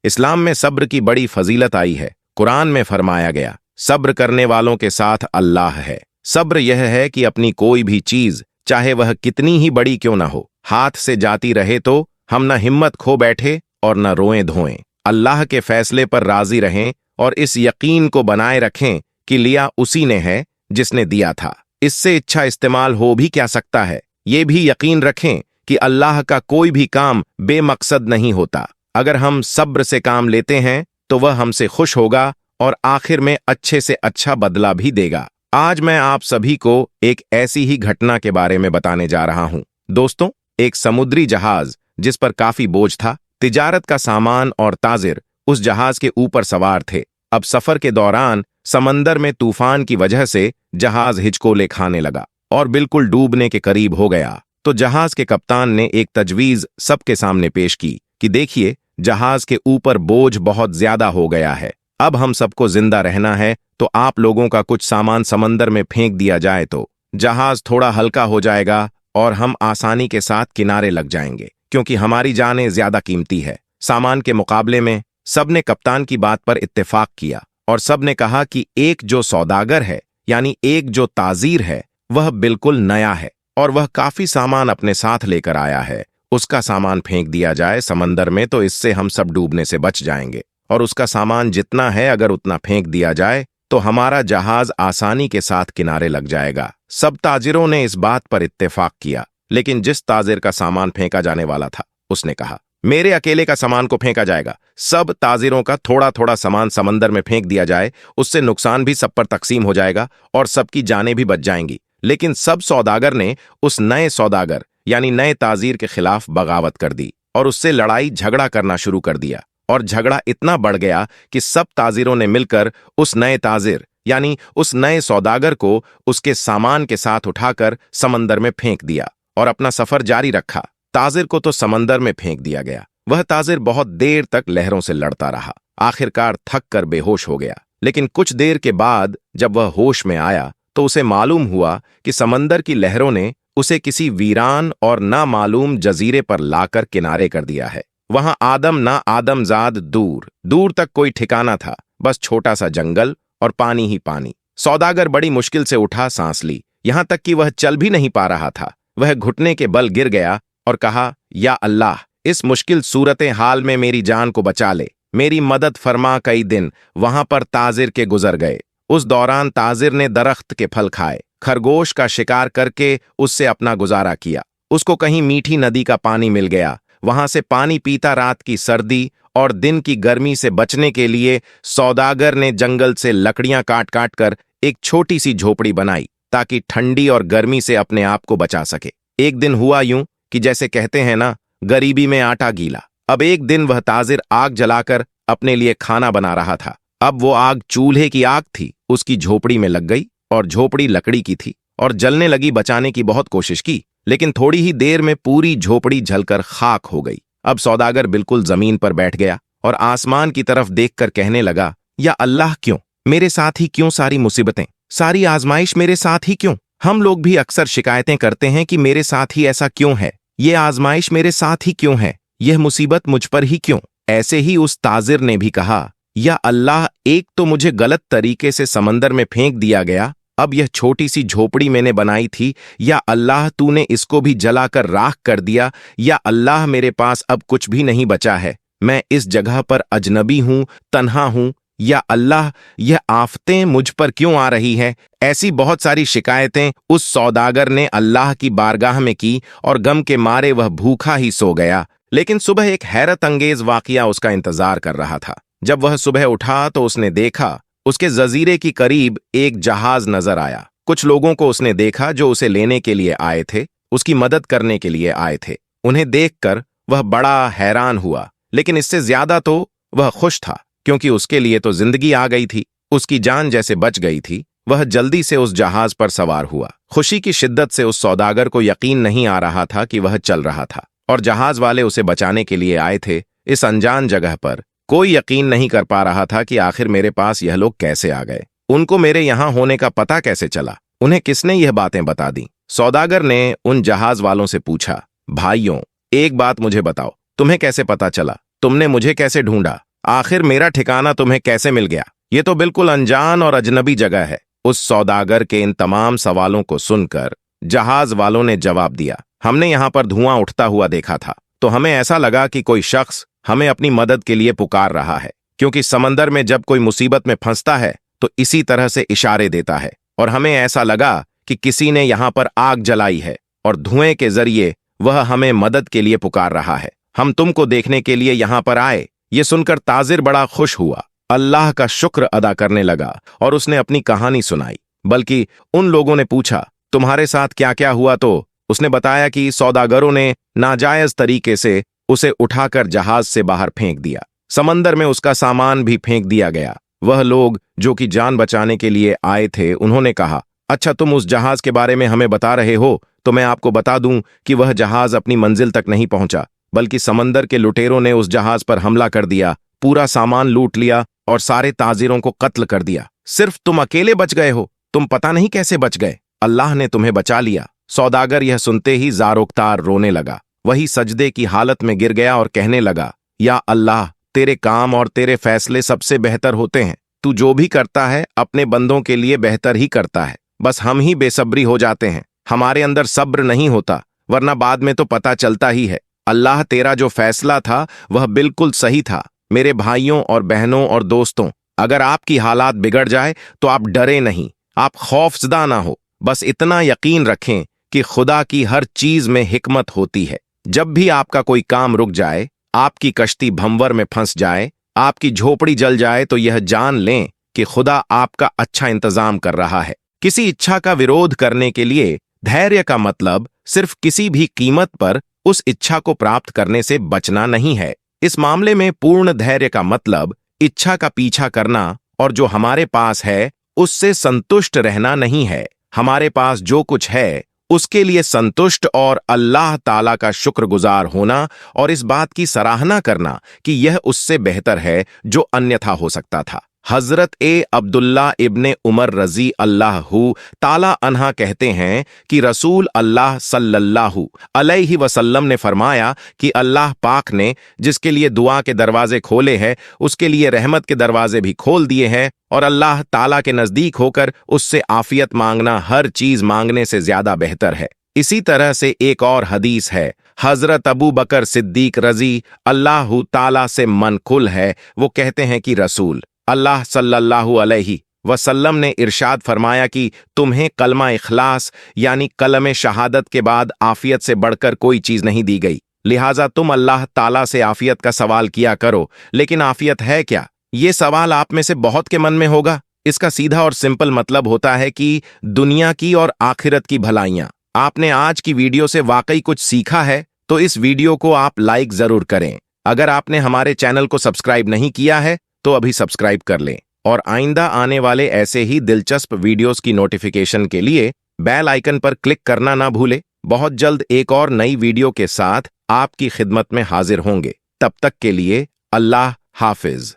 इस्लाम में सब्र की बड़ी फजीलत आई है। कुरान में फरमाया गया, सब्र करने वालों के साथ अल्लाह है। सब्र यह है कि अपनी कोई भी चीज, चाहे वह कितनी ही बड़ी क्यों ना हो, हाथ से जाती रहे तो हम न हिम्मत खो बैठे और न रोएं धोएं। अल्लाह के फैसले पर राजी रहें और इस यकीन को बनाए रखें कि लिया उसी ने है जिसने दिया था। इससे इच्छा इस्तेमाल हो भी क्या सकता है। ये भी यकीन रखें कि अल्लाह का कोई भी काम बेमकसद नहीं होता। अगर हम सब्र से काम लेते हैं तो वह हमसे खुश होगा और आखिर में अच्छे से अच्छा बदला भी देगा। आज मैं आप सभी को एक ऐसी ही घटना के बारे में बताने जा रहा हूं। दोस्तों, एक समुद्री जहाज जिस पर काफी बोझ था, तिजारत का सामान और ताजिर उस जहाज के ऊपर सवार थे। अब सफर के दौरान समंदर में तूफान की वजह से जहाज हिचकोले खाने लगा और बिल्कुल डूबने के करीब हो गया। तो जहाज के कप्तान ने एक तजवीज सबके सामने पेश की कि देखिए, जहाज के ऊपर बोझ बहुत ज्यादा हो गया है। अब हम सबको जिंदा रहना है तो आप लोगों का कुछ सामान समंदर में फेंक दिया जाए तो जहाज थोड़ा हल्का हो जाएगा और हम आसानी के साथ किनारे लग जाएंगे, क्योंकि हमारी जानें ज्यादा कीमती है। सामान के मुकाबले में सबने कप्तान की बात पर इत्तेफाक किया और सबने कहा कि एक जो सौदागर है, यानी एक जो ताजीर है, वह बिल्कुल नया है और वह काफी सामान अपने साथ लेकर आया है। उसका सामान फेंक दिया जाए समंदर में तो इससे हम सब डूबने से बच जाएंगे, और उसका सामान जितना है अगर उतना फेंक दिया जाए तो हमारा जहाज आसानी के साथ किनारे लग जाएगा। सब ताजिरों ने इस बात पर इत्तेफाक किया, लेकिन जिस ताजिर का सामान फेंका जाने वाला था उसने कहा, मेरे अकेले का सामान को फेंका जाएगा। सब ताजिरों का थोड़ा थोड़ा सामान समंदर में फेंक दिया जाए, उससे नुकसान भी सब पर तकसीम हो जाएगा और सबकी जानें भी बच जाएंगी। लेकिन सब सौदागर ने उस नए सौदागर यानी नए ताजीर के खिलाफ बगावत कर दी और उससे लड़ाई झगड़ा करना शुरू कर दिया। और झगड़ा इतना बढ़ गया कि सब ताजिरों ने मिलकर उस नए ताजिर यानी उस नए सौदागर को उसके सामान के साथ उठाकर समंदर में फेंक दिया और अपना सफर जारी रखा। ताजिर को तो समंदर में फेंक दिया गया। वह ताजिर बहुत देर तक लहरों से लड़ता रहा। आखिरकार थक कर बेहोश हो गया। लेकिन कुछ देर के बाद जब वह होश में आया तो उसे मालूम हुआ कि समंदर की लहरों ने उसे किसी वीरान और नामालूम जजीरे पर लाकर किनारे कर दिया है। वहां आदम ना आदमजाद दूर दूर तक कोई ठिकाना था, बस छोटा सा जंगल और पानी ही पानी। सौदागर बड़ी मुश्किल से उठा सांस ली, यहां तक कि वह चल भी नहीं पा रहा था। वह घुटने के बल गिर गया और कहा, या अल्लाह, इस मुश्किल सूरत हाल में मेरी जान को बचा ले, मेरी मदद फरमा। कई दिन वहां पर ताजिर के गुजर गए। उस दौरान ताजिर ने दरख्त के फल खाए, खरगोश का शिकार करके उससे अपना गुजारा किया। उसको कहीं मीठी नदी का पानी मिल गया, वहां से पानी पीता रात की सर्दी और दिन की गर्मी से बचने के लिए सौदागर ने जंगल से लकड़ियां काट काट कर एक छोटी सी झोपड़ी बनाई ताकि ठंडी और गर्मी से अपने आप को बचा सके। एक दिन हुआ यूं कि जैसे कहते हैं ना, गरीबी में आटा गीला। अब एक दिन वह ताजिर आग जलाकर अपने लिए खाना बना रहा था। अब वो आग चूल्हे की आग थी, उसकी झोपड़ी में लग गई और झोपड़ी लकड़ी की थी और जलने लगी। बचाने की बहुत कोशिश की, लेकिन थोड़ी ही देर में पूरी झोपड़ी जलकर खाक हो गई। अब सौदागर बिल्कुल जमीन पर बैठ गया और आसमान की तरफ देखकर कहने लगा, या अल्लाह, क्यों मेरे साथ ही क्यों सारी मुसीबतें, सारी आजमाइश मेरे साथ ही क्यों? हम लोग भी अक्सर शिकायतें करते हैं कि मेरे साथ ही ऐसा क्यों है, ये आजमाइश मेरे साथ ही क्यों है, यह मुसीबत मुझ पर ही क्यों? ऐसे ही उस ताजिर ने भी कहा, या अल्लाह, एक तो मुझे गलत तरीके से समंदर में फेंक दिया गया, अब यह छोटी सी झोपड़ी मैंने बनाई थी, या अल्लाह तूने इसको भी जलाकर राख कर दिया, या अल्लाह मेरे पास अब कुछ भी नहीं बचा है, मैं इस जगह पर अजनबी हूं, तन्हा हूं, या अल्लाह यह आफतें मुझ पर क्यों आ रही है? ऐसी बहुत सारी शिकायतें उस सौदागर ने अल्लाह की बारगाह में की और गम के मारे वह भूखा ही सो गया। लेकिन सुबह एक हैरत अंगेज वाकया उसका इंतजार कर रहा था। जब वह सुबह उठा तो उसने देखा उसके जजीरे की करीब एक जहाज नजर आया। कुछ लोगों को उसने देखा जो उसे लेने के लिए आए थे, उसकी मदद करने के लिए आए थे। उन्हें देखकर वह बड़ा हैरान हुआ, लेकिन इससे ज्यादा तो वह खुश था, क्योंकि उसके लिए तो जिंदगी आ गई थी, उसकी जान जैसे बच गई थी। वह जल्दी से उस जहाज पर सवार हुआ। खुशी की शिद्दत से उस सौदागर को यकीन नहीं आ रहा था कि वह चल रहा था और जहाज वाले उसे बचाने के लिए आए थे। इस अनजान जगह पर कोई यकीन नहीं कर पा रहा था कि आखिर मेरे पास यह लोग कैसे आ गए, उनको मेरे यहां होने का पता कैसे चला, उन्हें किसने यह बातें बता दी। सौदागर ने उन जहाज वालों से पूछा, भाइयों, एक बात मुझे बताओ, तुम्हें कैसे पता चला, तुमने मुझे कैसे ढूंढा? आखिर मेरा ठिकाना तुम्हें कैसे मिल गया? ये तो बिल्कुल अनजान और अजनबी जगह है। उस सौदागर के इन तमाम सवालों को सुनकर जहाज वालों ने जवाब दिया, हमने यहाँ पर धुआं उठता हुआ देखा था, तो हमें ऐसा लगा कि कोई शख्स हमें अपनी मदद के लिए पुकार रहा है, क्योंकि समंदर में जब कोई मुसीबत में फंसता है तो इसी तरह से इशारे देता है, और हमें ऐसा लगा कि किसी ने यहाँ पर आग जलाई है और धुएं के जरिए वह हमें मदद के लिए पुकार रहा है। हम तुमको देखने के लिए यहाँ पर आए। ये सुनकर ताजिर बड़ा खुश हुआ, अल्लाह का शुक्र अदा करने लगा और उसने अपनी कहानी सुनाई। बल्कि उन लोगों ने पूछा, तुम्हारे साथ क्या क्या हुआ? तो उसने बताया कि सौदागरों ने नाजायज तरीके से उसे उठाकर जहाज से बाहर फेंक दिया। समंदर में उसका सामान भी फेंक दिया गया। वह लोग जो कि जान बचाने के लिए आए थे, उन्होंने कहा, अच्छा तुम उस जहाज के बारे में हमें बता रहे हो, तो मैं आपको बता दूं कि वह जहाज अपनी मंजिल तक नहीं पहुंचा, बल्कि समंदर के लुटेरों ने उस जहाज पर हमला कर दिया, पूरा सामान लूट लिया और सारे ताजिरों को कत्ल कर दिया। सिर्फ तुम अकेले बच गए हो। तुम पता नहीं कैसे बच गए, अल्लाह ने तुम्हें बचा लिया। सौदागर यह सुनते ही जारोक्तार रोने लगा। वही सजदे की हालत में गिर गया और कहने लगा, या अल्लाह, तेरे काम और तेरे फैसले सबसे बेहतर होते हैं। तू जो भी करता है अपने बंदों के लिए बेहतर ही करता है। बस हम ही बेसब्री हो जाते हैं, हमारे अंदर सब्र नहीं होता, वरना बाद में तो पता चलता ही है। अल्लाह, तेरा जो फैसला था वह बिल्कुल सही था। मेरे भाइयों और बहनों और दोस्तों, अगर आपकी हालात बिगड़ जाए तो आप डरे नहीं, आप खौफजदा ना हो। बस इतना यकीन रखें कि खुदा की हर चीज में हिकमत होती है। जब भी आपका कोई काम रुक जाए, आपकी कश्ती भंवर में फंस जाए, आपकी झोपड़ी जल जाए, तो यह जान लें कि खुदा आपका अच्छा इंतजाम कर रहा है। किसी इच्छा का विरोध करने के लिए धैर्य का मतलब सिर्फ किसी भी कीमत पर उस इच्छा को प्राप्त करने से बचना नहीं है। इस मामले में पूर्ण धैर्य का मतलब इच्छा का पीछा करना और जो हमारे पास है उससे संतुष्ट रहना नहीं है। हमारे पास जो कुछ है उसके लिए संतुष्ट और अल्लाह ताला का शुक्रगुजार होना और इस बात की सराहना करना कि यह उससे बेहतर है जो अन्यथा हो सकता था। हजरत अब्दुल्ला इब्ने उमर रजी अल्लाहु ताला अन्हा कहते हैं कि रसूल अल्लाह सल्लल्लाहु अलैहि वसल्लम ने फरमाया कि अल्लाह पाक ने जिसके लिए दुआ के दरवाजे खोले हैं उसके लिए रहमत के दरवाजे भी खोल दिए हैं, और अल्लाह ताला के नजदीक होकर उससे आफियत मांगना हर चीज मांगने से ज्यादा बेहतर है। इसी तरह से एक और हदीस है, हजरत अबू बकर सिद्दीक रजी अल्लाह ताला से मनकुल है, वो कहते हैं कि रसूल अल्लाह सल्लल्लाहु अलैहि वसल्लम ने इरशाद फरमाया कि तुम्हें कलमा इखलास यानी कलम शहादत के बाद आफियत से बढ़कर कोई चीज नहीं दी गई, लिहाजा तुम अल्लाह ताला से आफियत का सवाल किया करो। लेकिन आफियत है क्या? ये सवाल आप में से बहुत के मन में होगा। इसका सीधा और सिंपल मतलब होता है कि दुनिया की और आखिरत की भलाइयां। आपने आज की वीडियो से वाकई कुछ सीखा है तो इस वीडियो को आप लाइक जरूर करें। अगर आपने हमारे चैनल को सब्सक्राइब नहीं किया है तो अभी सब्सक्राइब कर लें, और आइंदा आने वाले ऐसे ही दिलचस्प वीडियोस की नोटिफिकेशन के लिए बेल आइकन पर क्लिक करना ना भूलें। बहुत जल्द एक और नई वीडियो के साथ आपकी खिदमत में हाजिर होंगे। तब तक के लिए अल्लाह हाफिज।